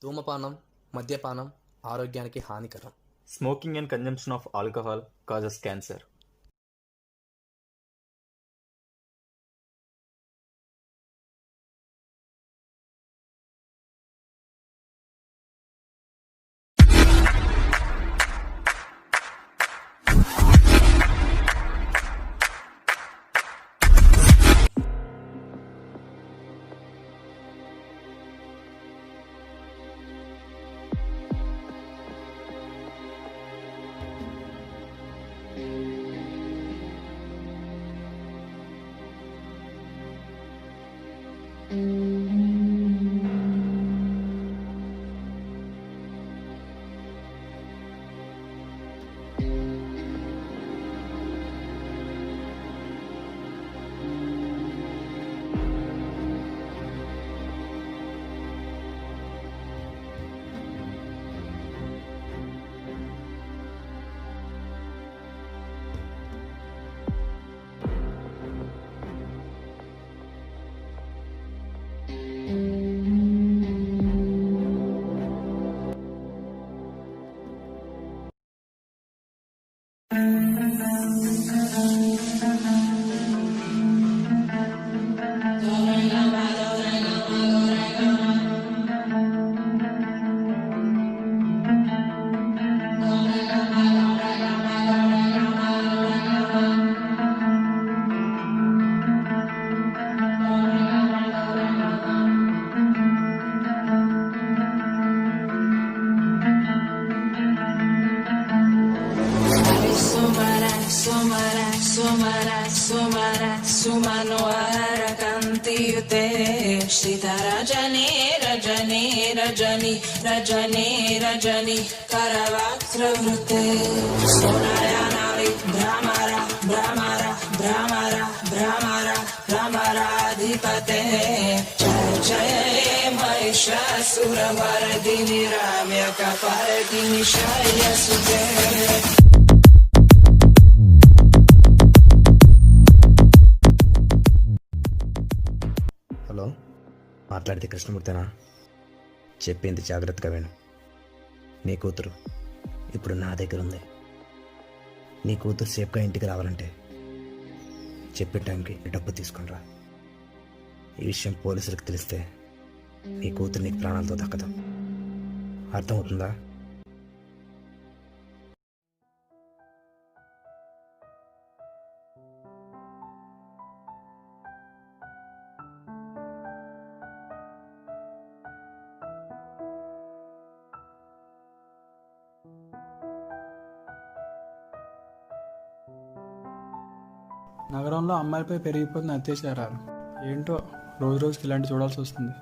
ధూమపానం, మద్యపానం ఆరోగ్యానికి హానికరం. Smoking and consumption of alcohol causes cancer. सुमनोहरकन्तियुते श्रितरजनी Rajni Rajni Rajni Rajni करवक्त्रवृते सोनयनारि भ्रमरा भ्रमरा भ्रमरा भ्रमरा भ्रमराधिपते जय जय महिषासुरमर्दिनि रम्यकपर्दिनि शय्यसुते. హలో, మాట్లాడితే కృష్ణమూర్తేనా? చెప్పింది జాగ్రత్తగా విను. నీ కూతురు ఇప్పుడు నా దగ్గర ఉంది. నీ కూతురు సేఫ్గా ఇంటికి రావాలంటే చెప్పే టైంకి డబ్బు తీసుకునిరా. ఈ విషయం పోలీసులకు తెలిస్తే నీ కూతురు నీకు ప్రాణాలతో దక్కదు. అర్థమవుతుందా? నగరంలో అమ్మాయిలపై పెరిగిపోతున్న అత్యాచారాలు ఏంటో రోజు రోజుకి ఇలాంటి చూడాల్సి వస్తుంది.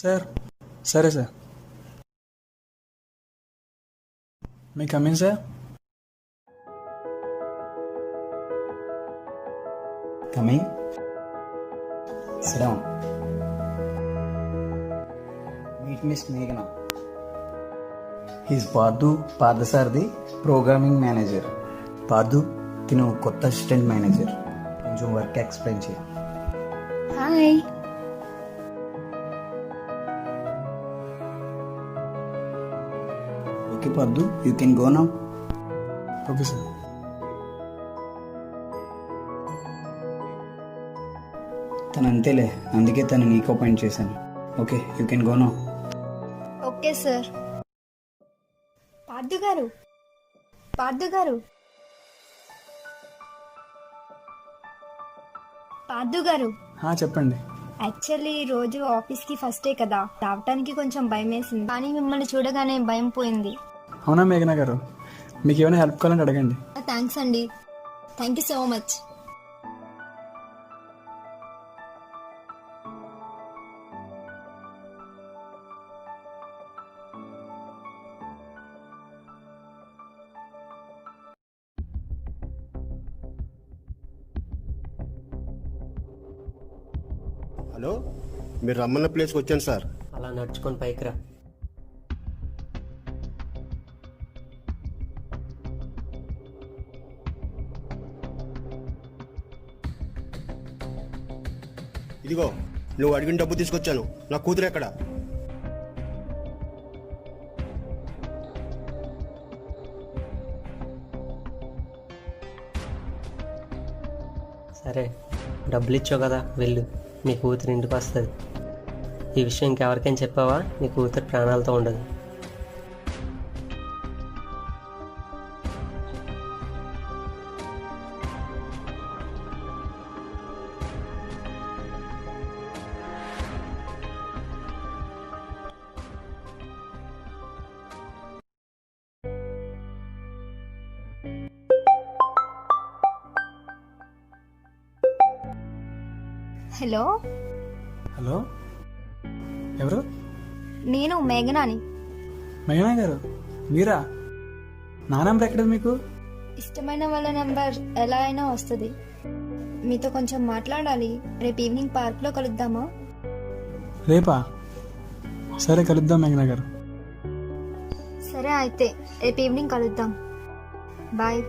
సార్, సరే సార్, మీ coming sir. Coming. Sit down. Meet Miss Meghna. He's Pardasardi, Programming Manager. Pardu, తిను కొత్త అసిస్టెంట్ మేనేజర్. కొంచెం వర్క్ ఎక్స్ప్లెయిన్ చేయి. Hi. Okay Pardu, you can go now. Okay sir. తను అంతేలే, అందుకే తను నీకు అపాయింట్ చేశాను. Okay, you can go now. Okay sir. Parthu garu, Parthu garu, Parthu గారు. చెప్పండి. యాక్చువల్లీ రోజు ఆఫీస్కి ఫస్ట్ డే కదా, రావటానికి కొంచెం భయం వేసింది, కానీ మిమ్మల్ని చూడగానే భయం పోయింది. అవునా మేఘనా గారు, మీకు ఏమైనా హెల్ప్ కావాలంటే అడగండి. థ్యాంక్స్ అండి, thank you so much. Hello, మీరు రమ్మన్న ప్లేస్కి వచ్చాను సార్. అలా నడుచుకొని పైకి రా. ఇదిగో నువ్వు అడిగిన డబ్బు తీసుకొచ్చాను. నా కూతురు ఎక్కడ? సరే, డబ్బులు ఇచ్చావు కదా, వెళ్ళు. నీ కూతురు ఇంటికి వస్తుంది. ఈ విషయం ఇంకెవరికైనా చెప్పావా నీ కూతురు ప్రాణాలతో ఉండదు. హలో, హలో, ఎవరు? నేను మేఘనాని. మేఘనా గారు, మీరా? నా నెంబర్ ఎక్కడ మీకు? ఇష్టమైన వాళ్ళ నెంబర్ ఎలా అయినా వస్తుంది. మీతో కొంచెం మాట్లాడాలి. రేపు ఈవినింగ్ పార్క్లో కలుద్దామా? రేపా? సరే, కలుద్దాం మేఘనా గారు. సరే అయితే రేపు ఈవినింగ్ కలుద్దాం. బాయ్.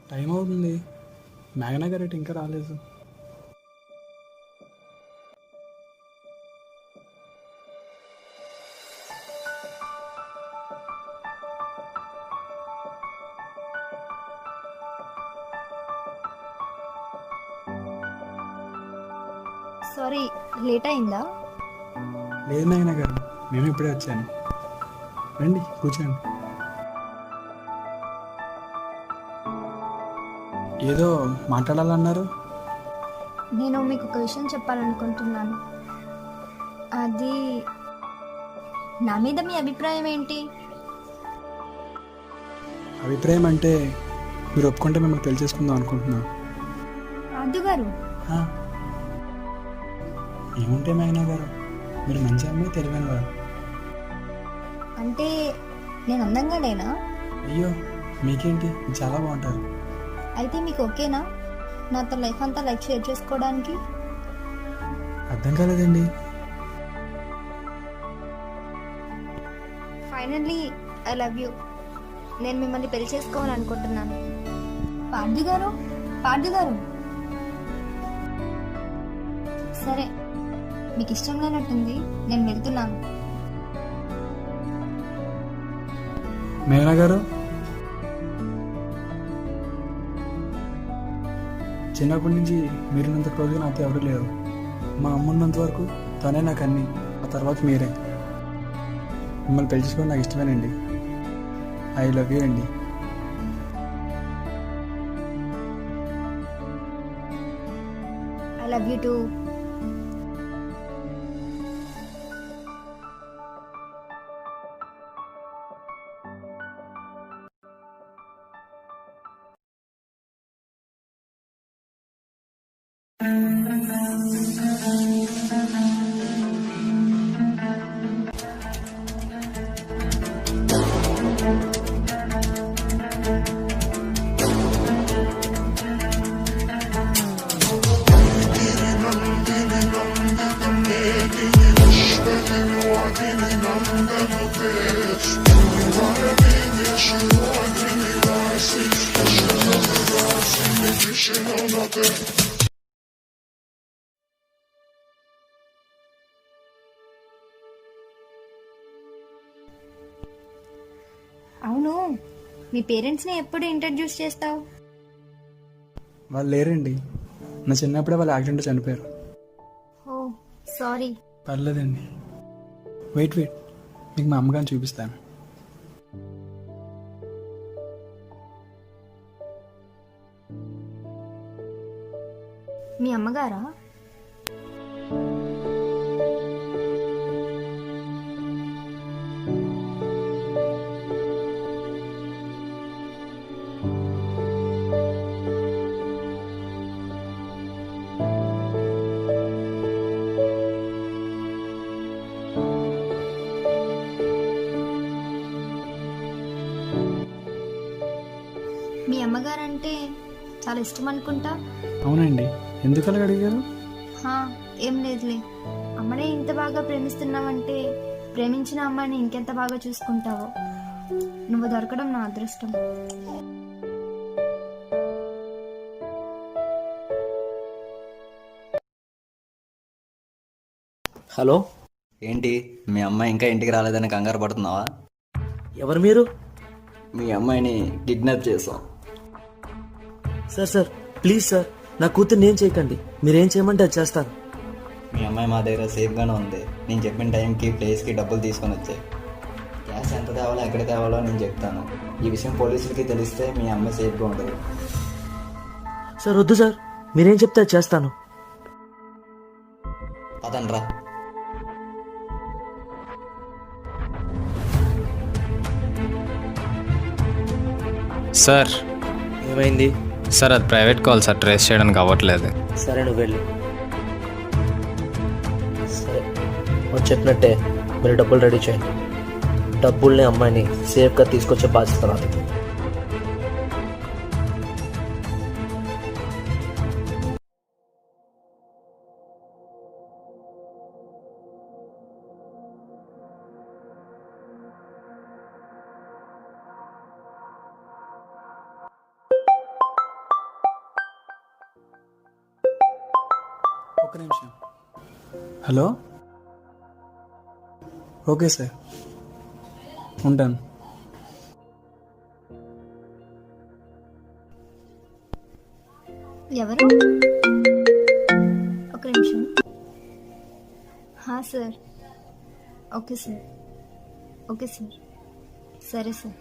టైం అవుతుంది. మేఘనా గారు ఇంకా రాలేదు. సారీ, లేట్ అయిందా? లేదు మేఘనా గారు, మేము ఇప్పుడే వచ్చాను. రండి, కూర్చోండి. ఏదో మాట్లాడాలన్నారు. నేను మీకు ఒక విషయం చెప్పాలనుకుంటున్నాను. అది, నా మీద మీ అభిప్రాయం ఏంటి? అభిప్రాయం అంటే మీరు ఒప్పుకుంటే మిమ్మల్ని పెళ్లి చేసుకుందాం అనుకుంటున్నాను. రాజు గారు, ఏముంటే మేఘనా గారు, మీరు మంచి అమ్మాయి, తెలివైన వారు. అంటే నేను అందంగా లేనా? అయ్యో, మీకేంటి, చాలా బాగుంటారు. అయితే మీకు ఓకేనా నాతో లైఫ్ అంతా షేర్ చేసుకోవడానికి? అర్థం కాలేదండి. Finally I love you. నేను మిమ్మల్ని పెళ్లి చేసుకోవాలనుకుంటున్నాను. పార్థు గారు, పార్థు గారు. సరే, మీకు ఇష్టం లేనట్టుంది, నేను వెళ్తున్నాను. మేఘనా గారు, చిన్నప్పటి నుంచి మీరున్నంత క్లోజ్గా నాతో ఎవరు లేరు. మా అమ్మ ఉన్నంత వరకు తనే నాకు అన్ని, ఆ తర్వాత మీరే. మిమ్మల్ని పెళ్లి చేసుకోవడం నాకు ఇష్టమేనండి. ఐ లవ్ యూ అండి. I love you two. అవును, మీ పేరెంట్స్ని ఎప్పుడు ఇంట్రడ్యూస్ చేస్తావు? వాళ్ళు లేరండి. నా చిన్నప్పుడే వాళ్ళు యాక్సిడెంట్ చనిపోయారు. ఓ సారీ. పర్లేదండి. వెయిట్, మీకు మా అమ్మగారిని చూపిస్తాను. మీ అమ్మగారా? మీ అమ్మగారంటే చాలా ఇష్టం అనుకుంటా. అవునండి, ఎందుకు అలా అడిగారు? హా, ఏం లేదులే. అమ్మనే ఇంత బాగా ప్రేమిస్తున్నావంటే ప్రేమించిన అమ్మాయిని ఇంకెంత బాగా చూసుకుంటావో. నువ్వు దొరకడం నా అదృష్టం. హలో, ఏంటి మీ అమ్మాయి ఇంకా ఇంటికి రాలేదని కంగారు పడుతున్నావా? ఎవరు మీరు? మీ అమ్మాయిని కిడ్నాప్ చేసాం. సార్ ప్లీజ్ సార్, నా కూతుర్ని ఏం చేయకండి. మీరేం చేయమంటే అది చేస్తాను. మీ అమ్మాయి మా దగ్గర సేఫ్గానే ఉంది. నేను చెప్పిన టైంకి ప్లేస్కి డబ్బులు తీసుకొని వచ్చాయి. క్యాష్ ఎంత తేవాలో ఎక్కడ తేవాలో నేను చెప్తాను. ఈ విషయం పోలీసులకి తెలిస్తే మీ అమ్మాయి సేఫ్గా ఉండదు. సార్ వద్దు సార్, మీరేం చెప్తే అది చేస్తాను. పదండ్రా. సార్ ఏమైంది? సార్ అది ప్రైవేట్ కాల్ సార్, ట్రేస్ చేయడానికి అవ్వట్లేదు. సరే నువ్వు వెళ్ళు. సరే, నువ్వు చెప్పినట్టే మీరు డబ్బులు రెడీ చేయండి. డబ్బుల్ని అమ్మాయిని సేఫ్గా తీసుకొచ్చే బాధ్యత నాది. ఒక్క నిమిషం. హలో, ఓకే సార్, ఉంటాను. ఎవరు? ఒక నిమిషం. హా sir, okay sir, okay sir, సరే సార్.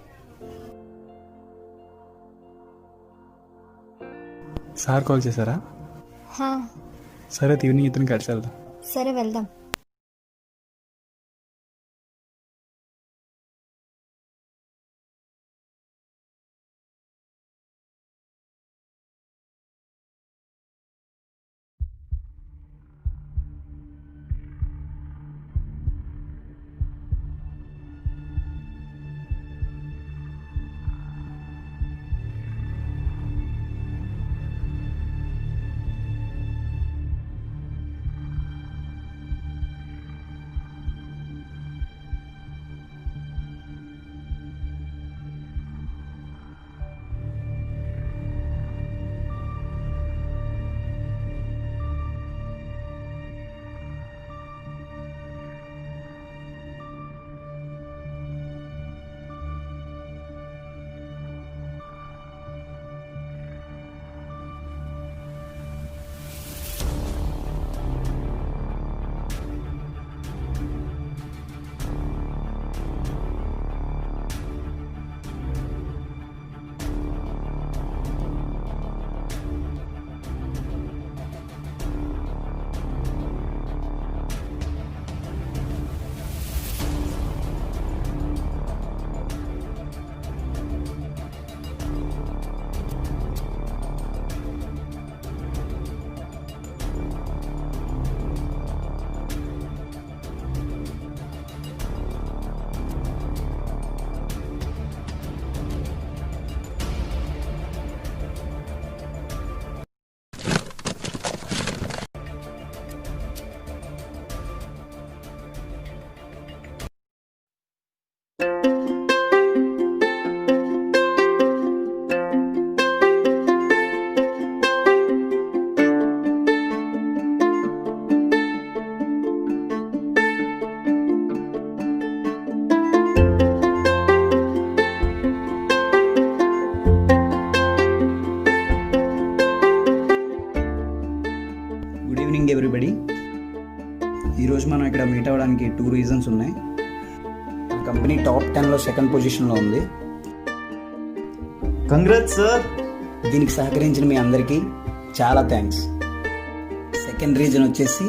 సార్ కాల్ చేశారా? హా, సరే, ఈవినింగ్ ఇతను కలిసి వెళ్దాం. సరే వెళ్దాం. ఎవ్రీబడి, ఈరోజు మనం ఇక్కడ మీట్ అవ్వడానికి 2 రీజన్స్ ఉన్నాయి. కంపెనీ టాప్ 10లో సెకండ్ పొజిషన్లో ఉంది. Congrats sir. దీనికి సహకరించిన మీ అందరికీ చాలా థ్యాంక్స్. సెకండ్ రీజన్ వచ్చేసి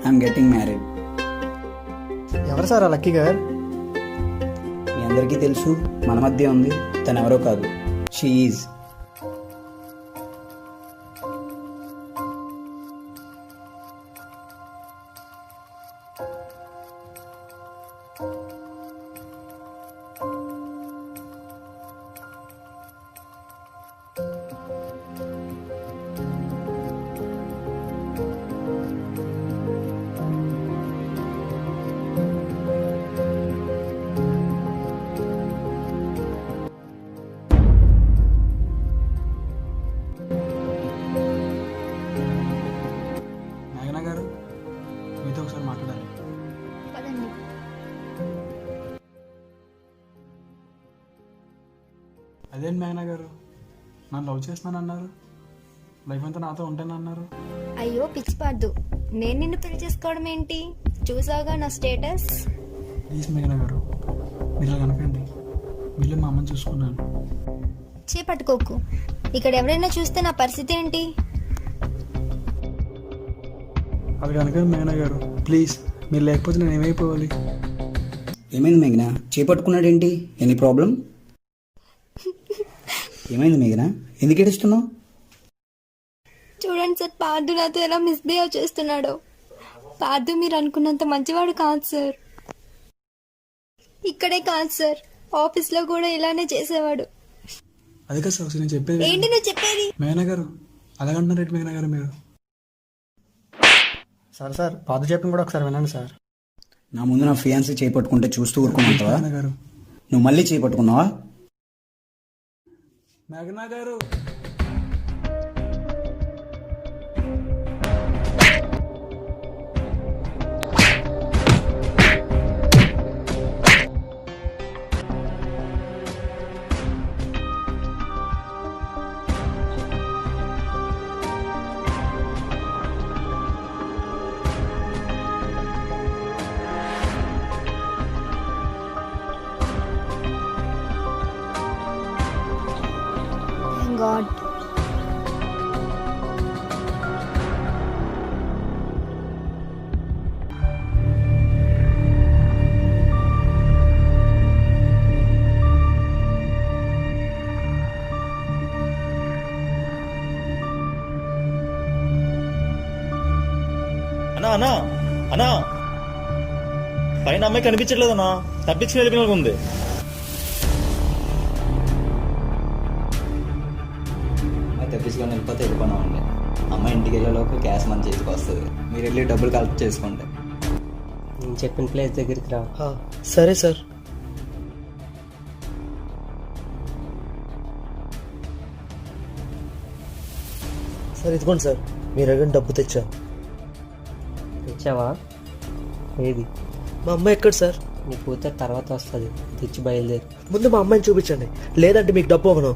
ఐఎమ్ గెటింగ్ మ్యారీడ్. ఎవరు సార్ ఆ లక్కీ గారు? మీ అందరికీ తెలుసు, మన మధ్య ఉంది. తను ఎవరో కాదు, షీ ఈజ్. అదేంటి మేఘనా గారు, నన్ను లవ్ చేస్తున్నానన్నారు, లైఫ్ అంతా నాతో ఉంటానన్నారు. అయ్యో పిచ్చిపార్దు, నేను నిన్ను పెళ్లి చేసుకోవడం ఏంటి? చూసావుగా నా స్టేటస్. ప్లీజ్ మేఘనా గారు, మీరు ఇలా కనకండి. వీళ్ళు మా అమ్మని చూసుకున్నాను. చేపట్టుకోకు. ఇక్కడ ఎవరైనా చూస్తే నా పరిస్థితి ఏంటి? అది కనుక మేఘనా గారు, ప్లీజ్, మీరు లేకపోతే నేను ఏమైపోవాలి? ఏమైంది మేఘనా, చేపట్టుకున్నాడేంటి? Any problem? ఏమైంది మేఘనా, ఎందుకు ఏడుస్తున్నావు? చూడండి సార్, పార్దు నాతో ఎలా మిస్బిహేవ్ చేస్తున్నాడో. పార్దు మీరు అనుకున్నంత మంచివాడు కాదు సార్. ఇక్కడే కాదు సార్, ఆఫీస్లో కూడా ఇలానే చేసేవాడు. అది కదా సార్ నేను చెప్పేది. ఏంటి నువ్వు చెప్పేది? మేఘనా గారు అలాగంటున్నారేంటి మేఘనా గారు మీరు? సార్ పాత చెప్పిన కూడా ఒకసారి వినండి సార్. నా ముందు నా ఫియాన్సీ చేపట్టుకుంటే చూస్తూ ఊరుకున్నావా? మేఘనా గారు, నువ్వు మళ్ళీ చేపట్టుకున్నావా? మేఘనా గారు, గాడ్. అన్నా అన్నా అన్నా, పైన అమ్మాయి కనిపించట్లేదు అన్నా, తప్పించుకుని వెళ్ళిపోయిన ఉంది. అమ్మాయి తప్పించుకొని వెళ్ళిపోతే వెళ్ళిపోయినామండి. అమ్మాయి ఇంటికి వెళ్ళేలోపు క్యాష్ మన చేతికి వస్తుంది. మీరు వెళ్ళి డబ్బులు కలెక్ట్ చేసుకోండి. నేను చెప్పిన ప్లేస్ దగ్గరికి రా. సరే సార్. సార్ ఇదిగోండి సార్, మీరు అడిగిన డబ్బు తెచ్చా. తెచ్చావా? ఏది? మా అమ్మాయి ఎక్కడ సార్? నీ కూతురు తర్వాత వస్తుంది, తెచ్చి బయలుదేరి. ముందు మా అమ్మాయిని చూపించండి, లేదంటే మీకు డబ్బు ఇవ్వను.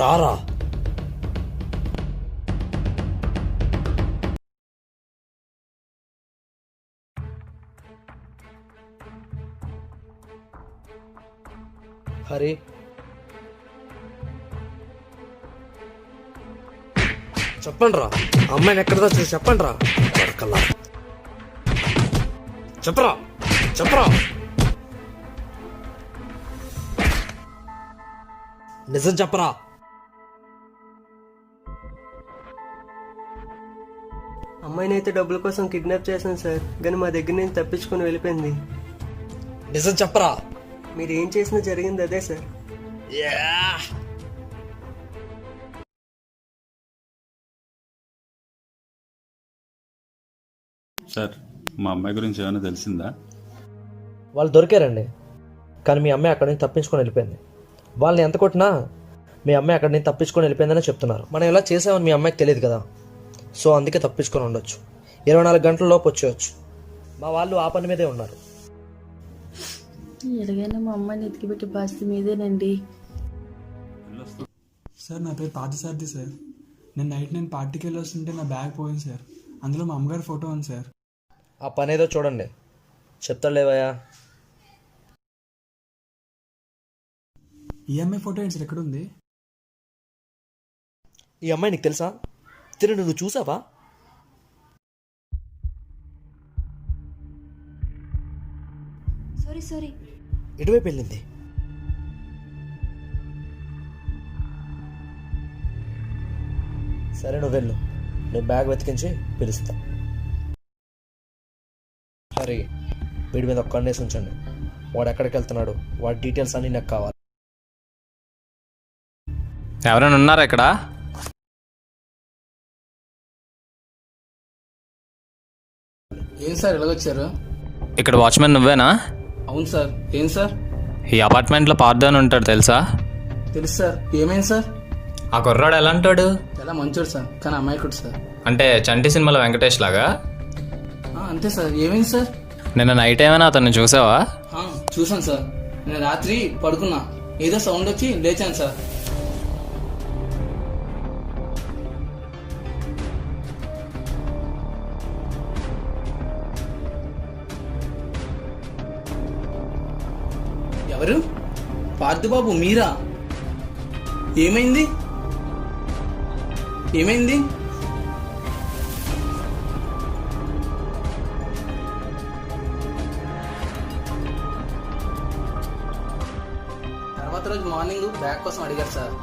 రారా. హరి, చెప్పండి రా, అమ్మాయిని ఎక్కడదా చూసి చెప్పండి రా. దొరకల్లా చెప్పరా, చెప్పరా. నిజం చెప్పరా. అమ్మాయిని అయితే డబ్బుల కోసం కిడ్నాప్ చేశాను సార్, కానీ మా దగ్గర నుంచి తప్పించుకొని వెళ్ళిపోయింది. నిజం చెప్పరా? మీరు ఏం చేసినా జరిగింది అదే సార్. సార్ మా అమ్మాయి గురించి ఏమైనా తెలిసిందా? వాళ్ళు దొరికారండి, కానీ మీ అమ్మాయి అక్కడి నుంచి తప్పించుకొని వెళ్ళిపోయింది. వాళ్ళని ఎంత కొట్టినా మీ అమ్మాయి అక్కడి నుంచి తప్పించుకొని వెళ్ళిపోయిందని చెప్తున్నారు. మనం ఇలా చేసామని మీ అమ్మాయికి తెలియదు కదా, సో అందుకే తప్పించుకొని ఉండొచ్చు. 24 గంటల లోపు వచ్చేయచ్చు. మా వాళ్ళు ఆ పని మీదే ఉన్నారు. ఎలాగైనా మా అమ్మాయిని ఎతికిపెట్టే బాధ్యత మీదేనండి. సార్ నా పేరు పార్థసారథి సార్. నేను పార్టీకి వెళ్ళి వస్తుంటే నా బ్యాగ్ పోయింది సార్. అందులో మా అమ్మగారి ఫోటో ఉంది సార్. ఆ పని ఏదో చూడండి. చెప్తాలేవయ్యా. ఈ అమ్మాయి ఫోటో ఏంటి సార్, ఎక్కడ ఉంది? ఈ అమ్మాయి నీకు తెలుసా? తిను నువ్వు చూసావా? సారీ ఎటువైపు వెళ్ళింది? సరే నువ్వు వెళ్ళు, నేను బ్యాగ్ వెతికించి పిలుస్తా. సరే వీడి మీద ఒక్క కన్నేసి ఉంచండి. వాడు ఎక్కడికి వెళ్తున్నాడు, వాడి డీటెయిల్స్ అన్నీ నాకు కావాలి. ఎవరైనా ఉన్నారా ఇక్కడ? ఏం సార్ ఎలాగొచ్చారు? ఇక్కడ వాచ్మెన్ నువ్వేనా? అవును సార్. ఏం సార్? ఈ అపార్ట్మెంట్లో పార్థు అని ఉంటాడు తెలుసా? తెలుసు సార్. ఏమైంది సార్? ఆ కుర్రాడు ఎలా అంటాడు? చాలా మంచోడు సార్, కానీ అమాయకుడు సార్. అంటే చంటి సినిమాలో వెంకటేష్ లాగా? అంతే సార్. ఏమైంది సార్? నిన్న నైట్ ఏమైనా అతన్ని చూసావా? చూసాను సార్. నేను రాత్రి పడుకున్నా, ఏదో సౌండ్ వచ్చి లేచాను సార్. ఎవరు? పార్థబాబు మీరా? ఏమైంది? ఏమైంది? తర్వాత రోజు మార్నింగ్ బ్యాగ్ కోసం అడిగారు సార్.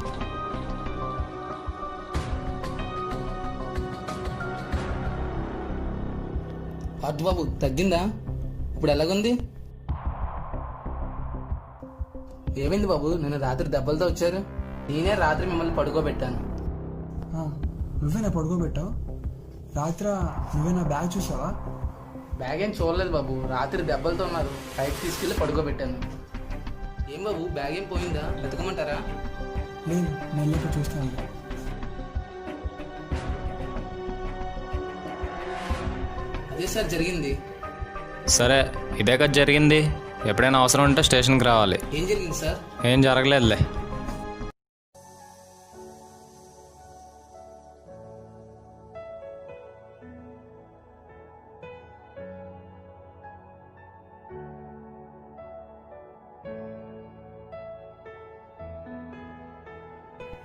పార్థబాబు తగ్గిందా? ఇప్పుడు ఎలాగుంది? ఏమైంది బాబు? నేను రాత్రి దెబ్బలతో వచ్చారు. నేనే రాత్రి మిమ్మల్ని పడుకోబెట్టాను. నువ్వేనా పడుకోబెట్టావు? రాత్రి నువ్వే నా బ్యాగ్ చూసావా? బ్యాగ్ ఏం చూడలేదు బాబు, రాత్రి దెబ్బలతో ఉన్నారు, పైకి తీసుకెళ్ళి పడుకోబెట్టాను. ఏం బాబు బ్యాగ్ ఏం పోయిందా? వెతకమంటారా? లేదు, నేను వెళ్ళక చూస్తాను. అదే సార్ జరిగింది. సరే ఇదే కదా జరిగింది. ఎప్పుడైనా అవసరం ఉంటే స్టేషన్కి రావాలి. ఏం జరిగింది సార్? ఏం జరగలేదులే.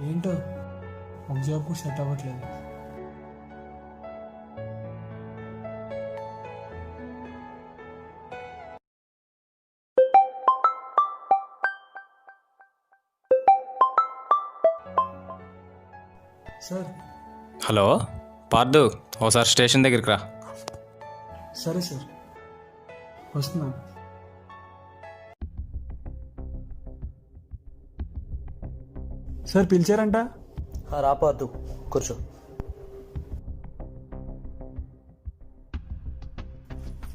ఏంటో ఒక జాబ్ కూడా సెట్ అవ్వట్లేదు. సార్. హలో పార్థు, ఓసారి స్టేషన్ దగ్గరికి రా. సరే సార్, వస్తున్నా. సార్ పిలిచారంట? రాపాదు, కూర్చో.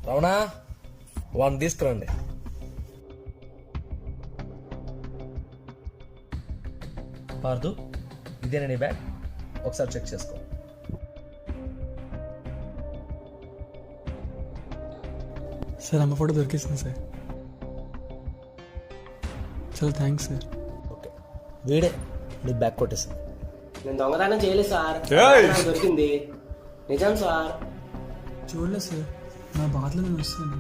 రమణా, వాడిని తీసుకురండి. పార్థు, ఇదేనా నీ బ్యాగ్? ఒకసారి చెక్ చేసుకో. సార్ అమ్మ ఫోటో దొరికేసింది సార్. చాలా థ్యాంక్స్ సార్. ఓకే, వీడే నీ బ్యాగ్ కొట్టేసింది. నేను దొంగతనం చేయలేదు సార్, నాకు దొరికింది. నిజం సార్. చూడలేదు సార్, నా బాధలో నేను వస్తాను.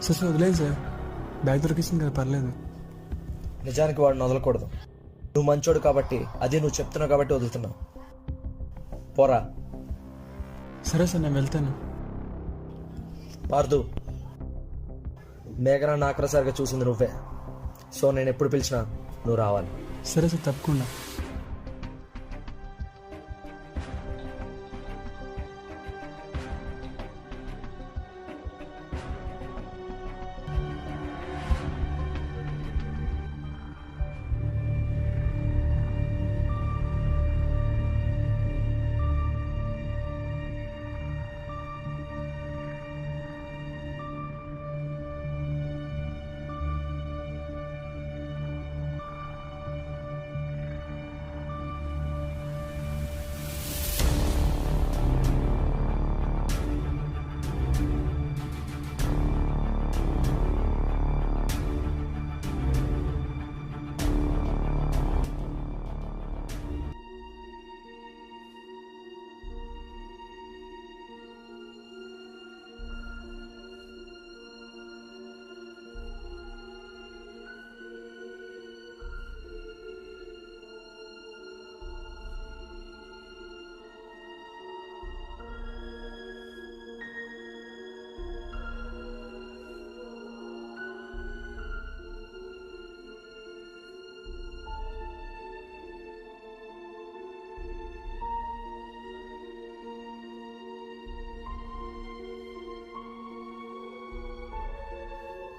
సార్ వదిలేదు సార్, బ్యాగ్ దొరికింది కదా, పర్లేదు. నిజానికి వాడిని వదలకూడదు. నువ్వు మంచోడు కాబట్టి, అది నువ్వు చెప్తున్నావు కాబట్టి వదులుతున్నావు. పోరా. సరే సార్, నేను వెళ్తాను. పార్దు, మేఘన ఆఖరిసారిగా చూసింది నువ్వే. సో నేను ఎప్పుడు పిలిచినా నువ్వు రావాలి. సరే సార్, తప్పకుండా.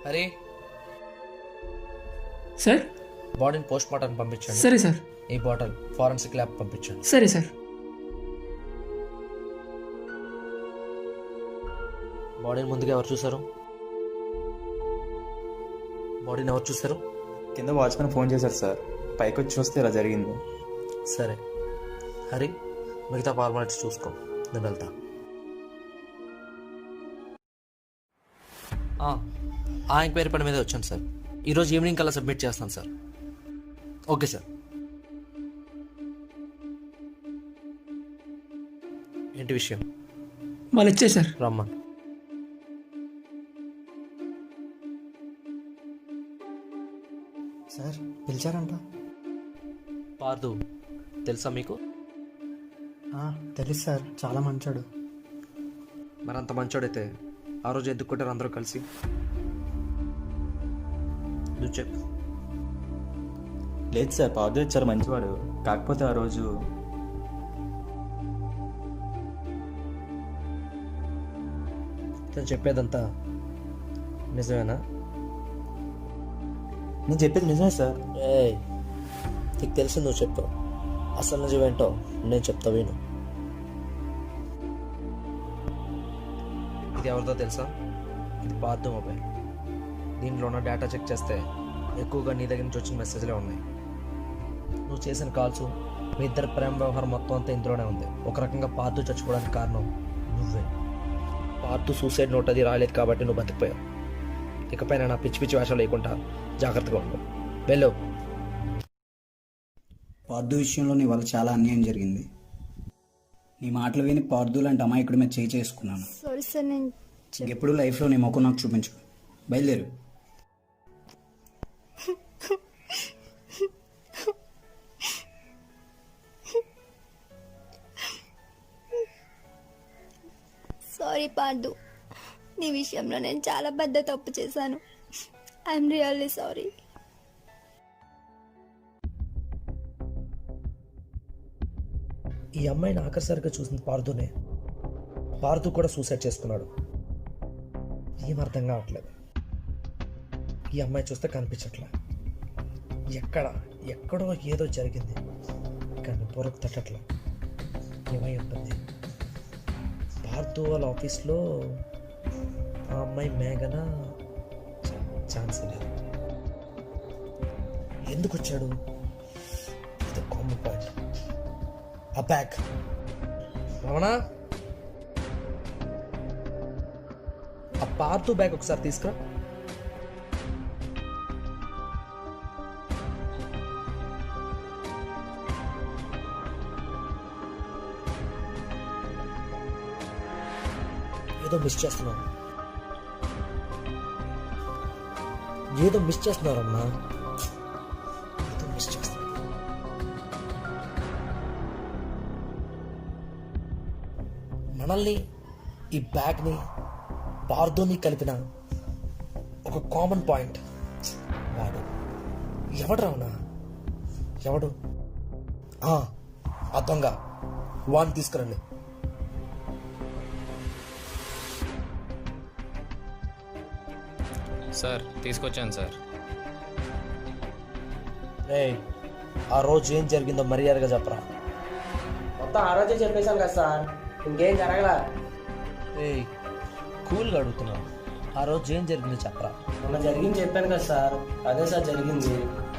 హరి సార్, బాడీని పోస్ట్ మార్టం పంపించండి. సరే సార్. ఈ బాటిల్ ఫారెన్సిక్ ల్యాబ్ పంపించండి. సరే సార్. బాడీని ముందుగా ఎవరు చూసారు? బాడీని ఎవరు చూసారు? కింద వాచ్మెన్ ఫోన్ చేశారు సార్. పైకి వచ్చి చూస్తే ఇలా జరిగింది. సరే హరి, మిగతా ఫార్మాలిటీస్ చూసుకో, నేను వెళ్తా. ఆ ఎంక్వైరీ పని మీద వచ్చాను సార్. ఈరోజు ఈవినింగ్ కల్లా సబ్మిట్ చేస్తాను సార్. Okay sir. ఏంటి విషయం? వాళ్ళు ఇచ్చేసారు. రమ్మా. సార్ పిలిచారంట. పార్దు తెలుసా మీకు? తెలుసు సార్, చాలా మంచోడు. మరంత మంచోడైతే ఆ రోజు ఎందుకు కొట్టారు అందరూ కలిసి? నువ్వు చెప్పు. లేదు సార్, పార్దు చాలా మంచివాడు. కాకపోతే ఆ రోజు తను చెప్పేదంతా నిజమేనా? నేను చెప్పేది నిజమే సార్. నీకు తెలిసి నువ్వు చెప్పు. అసలు నిజమేంటో నేను చెప్తా, విను. ఇది ఎవరిదో తెలుసా? ఇది పార్దు మొబైల్. దీంట్లో ఉన్న డేటా చెక్ చేస్తే ఎక్కువగా నీ దగ్గర నుంచి వచ్చిన మెసేజ్లే ఉన్నాయి. నువ్వు చేసిన కాల్స్, మీ ఇద్దరు ప్రేమ వ్యవహారం మొత్తం అంతా ఇందులోనే ఉంది. ఒక రకంగా పార్దు చచ్చిపోవడానికి కారణం నువ్వే. పార్దు సూసైడ్ నోట్ అది రాలేదు కాబట్టి నువ్వు బతికిపోయావు. ఇకపైన నా పిచ్చి పిచ్చి వేషాలు లేకుండా జాగ్రత్తగా ఉండు. వెళ్ళు. పార్దు విషయంలో నీ వల్ల చాలా అన్యాయం జరిగింది. నీ మాటలు విని పార్దు లాంటి అమాయకుడి మీద చేయి చేసుకున్నాను. సారీ సార్, నేను ఇంకెప్పుడు లైఫ్లో నీ ముఖం నాకు చూపించు. బయలుదేరు. సారీ పార్దు, నీ విషయంలో నేను చాలా పెద్ద తప్పు చేశాను. I'm really sorry. ఈ అమ్మాయిని ఆఖరిసారిగా చూసింది పార్దునే. పార్దు కూడా సూసైడ్ చేసుకున్నాడు. ఏం అర్థం కావట్లేదు. ఈ అమ్మాయి చూస్తే కనిపించట్లే. ఎక్కడో ఏదో జరిగింది, కానీ బుర్రకు తట్టట్లే. ఏమై ఉంటుంది? పార్దు వాళ్ళ ఆఫీస్లో ఆ అమ్మాయి మేఘన ఛాన్స్ లేదు. ఎందుకు వచ్చాడు? ఇది కామన్ పాయింట్. ఆ బ్యాగ్. రమణ, ఆ పార్దు బ్యాగ్ ఒకసారి తీసుకురా. ఏదో మిస్ చేస్తున్నావు రమణ. ఏదో మిస్ చేస్తున్నావు. మనల్ని, ఈ బ్యాగ్ని పార్థోని కలిపిన ఒక కామన్ పాయింట్. వాడు ఎవడు రావునా? ఎవడు? ఆ దొంగ. వాడిని తీసుకురండి. సార్ తీసుకొచ్చాను సార్. రేయ్, ఆ రోజు ఏం జరిగిందో మర్యాదగా చెప్పరా. మొత్తం ఆ రోజే చెప్పేశాను కదా సార్, ఇంకేం జరగలా. రేయ్, కూల్గా అడుగుతున్నావు. ఆ రోజు ఏం జరిగిందో చెప్పరా. మొన్న జరిగింది చెప్పాను కదా సార్, అదే సార్ జరిగింది.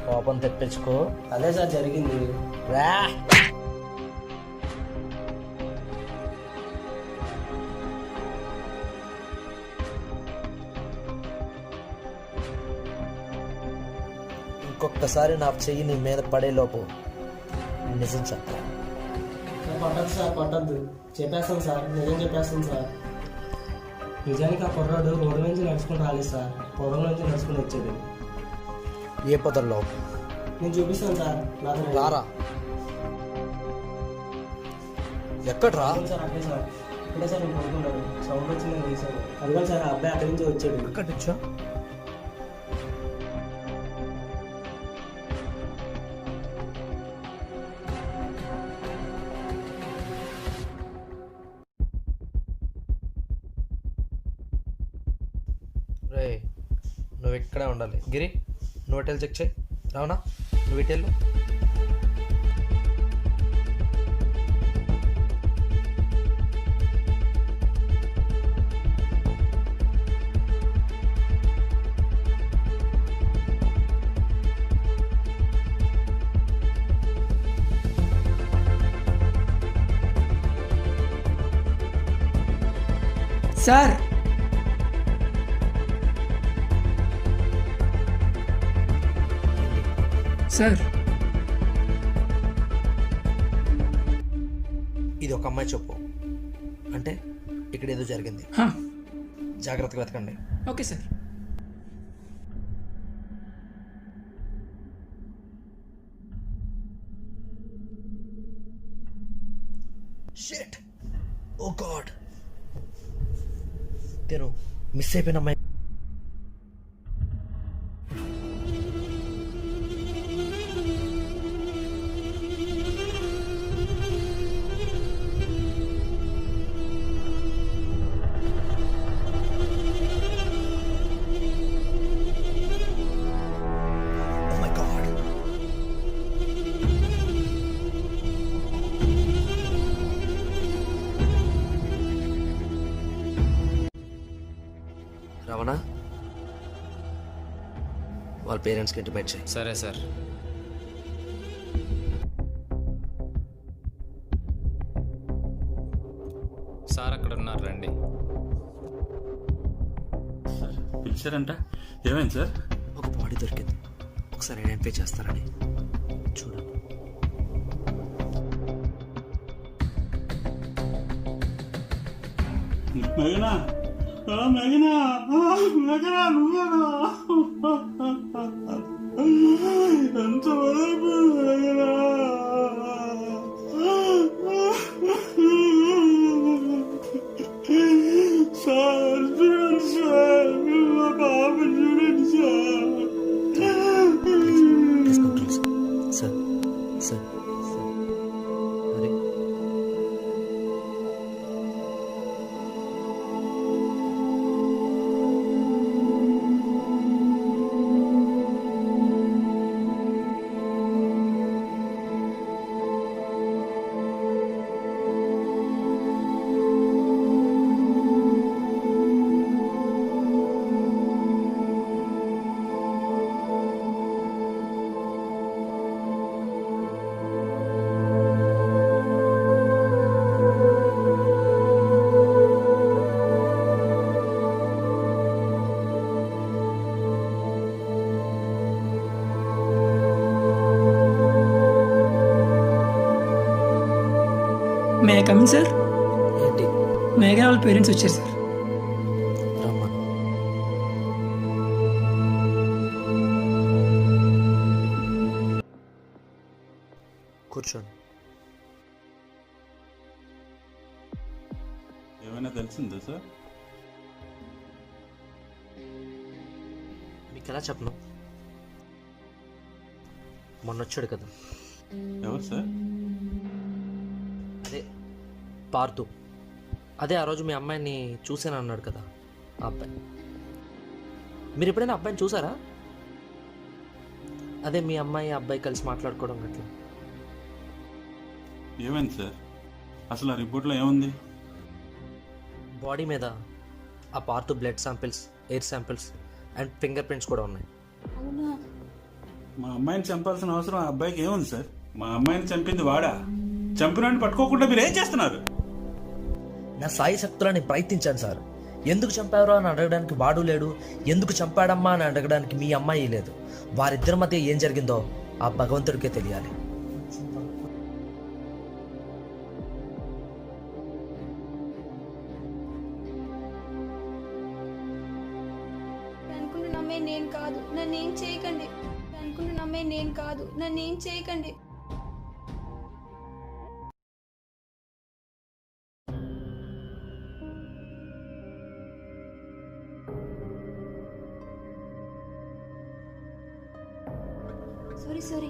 కోపం తెప్పించుకో. అదే సార్ జరిగింది. రా. ఇంకొకసారి నా చెయ్యి నీ మీద పడేలోపు నిజం చెప్పరా. పట్టద్దు సార్, పట్టద్దు. చెప్పేస్తాను సార్, నిజం చెప్పేస్తాను సార్. నిజానికి ఆ కుర్రాడు రోడ్డు నుంచి నడుచుకుని రాలేదు సార్, పొలం నుంచి నడుచుకుని వచ్చాడు. ఏ పొదల్లో? నేను చూపిస్తాను సార్. రారా. ఎక్కడ్రా? సార్ అక్కడే సార్, ఇక్కడే సార్. నేను పడుకున్నాను, సౌండ్ వచ్చి నేను వేసాను. అదిగోండి సార్, ఆ అబ్బాయి అక్కడి నుంచి వచ్చాడు. అక్కడి నుంచా? రే, నువ్వు ఇక్కడే ఉండాలి. గిరి, నువ్వు హోటల్ చెక్ చేయి. రావునా, నువ్వు ఇటెళ్ళు. సార్, సార్, ఇది ఒక అమ్మాయి చెప్పు. అంటే ఇక్కడ ఏదో జరిగింది. జాగ్రత్తగా వెతకండి. Okay sir. షిట్, ఓ గాడ్, నేను మిస్ అయిపోయిన అమ్మాయి. రమణ, వాళ్ళ పేరెంట్స్కి ఇంటిమేట్ చేయి. సరే సార్. సార్ అక్కడ ఉన్నారు, రండి. సార్ పిలిచారంట, ఏమైంది సార్? ఒక బాడీ దొరికింది, ఒకసారి ఐడెంటిఫై చేస్తారని చూడండి. మేఘనా, మేఘనా, మేఘనా, నువ్వేనా? ఎంత మేఘనా. సార్ చూడండి సార్, మా పాప చూడండి సార్. సార్, సార్, అరే మే ఐ కమిన్ సార్? ఏంటి? మేఘన వాళ్ళ పేరెంట్స్ వచ్చారు సార్. రమ్మా. కూర్చోండి. ఏమైనా తెలిసిందా సార్? ఎలా చెప్పను, మొన్న వచ్చాడు కదా. ఎవరు సార్? అదే పార్థు. అదే ఆ రోజు మీ అమ్మాయిని చూసాను అన్నాడు కదా, ఆ అబ్బాయి. మీరు ఎప్పుడైనా అబ్బాయిని చూసారా? అదే మీ అమ్మాయి అబ్బాయి కలిసి మాట్లాడుకోవడం అట్లా. ఏమైంది సార్? అసలు ఆ రిపోర్ట్లో ఏముంది? బాడీ మీద ఆ Partha blood samples, air samples and finger prints కూడా ఉన్నాయి. అవునా? మా అమ్మాయిని చంపాల్సిన అవసరం ఆ అబ్బాయికి ఏముంది సార్? మా అమ్మాయిని చంపింది వాడా? చంపినాన్ని పట్టుకోకుండా మీరు ఏం చేస్తున్నారు? నా సాయి శక్తులని ప్రయత్నించాను సార్. ఎందుకు చంపారో అని అడగడానికి వాడు లేడు, ఎందుకు చంపాడమ్మా అని అడగడానికి మీ అమ్మాయి లేదు. వారిద్దరి మధ్య ఏం జరిగిందో ఆ భగవంతుడికే తెలియాలి. అనుకుంటూ నమ్మే నేను కాదు, నన్ను ఏం చేయకండి. అనుకుంటూ నమ్మే నేను కాదు, నన్ను ఏం చేయకండి. సారీ.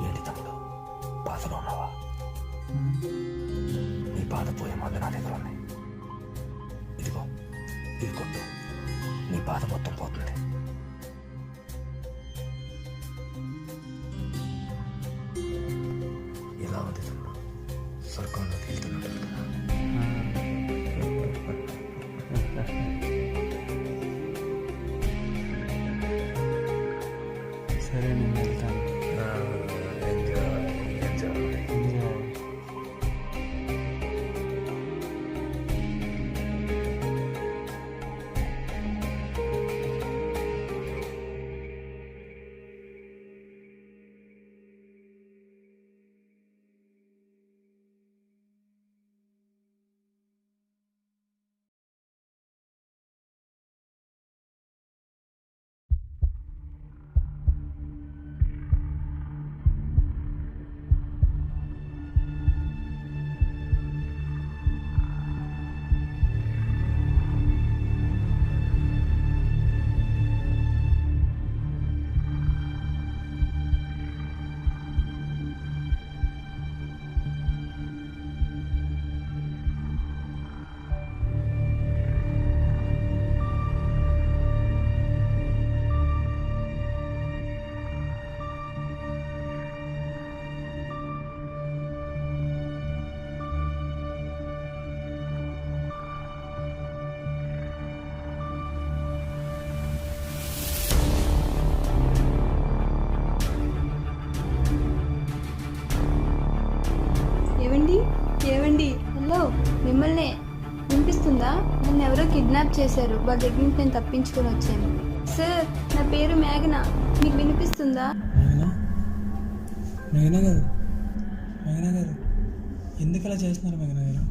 ఏంటి తమ్ముడు, బాధలో ఉన్నావా? నీ బాధ పోయే మందు నా దగ్గర ఉన్నాయి. ఇదిగో, ఇది కొట్టు, నీ బాధ మొత్తం పోతుంది. ఎలా ఉంది తమ్ముడు? స్వర్గంలో తేలుతున్నట్టు కదా. సరే, నేను వెళ్తాను. ఏవండి, హలో, మిమ్మల్ని వినిపిస్తుందా? నన్ను ఎవరో కిడ్నాప్ చేశారు. వాళ్ళ దగ్గర నుంచి నేను తప్పించుకొని వచ్చాను. సార్, నా పేరు మేఘన. మీకు వినిపిస్తుందా? మేఘన గారు, ఎందుకు అలా చేస్తున్నారు మేఘన గారు?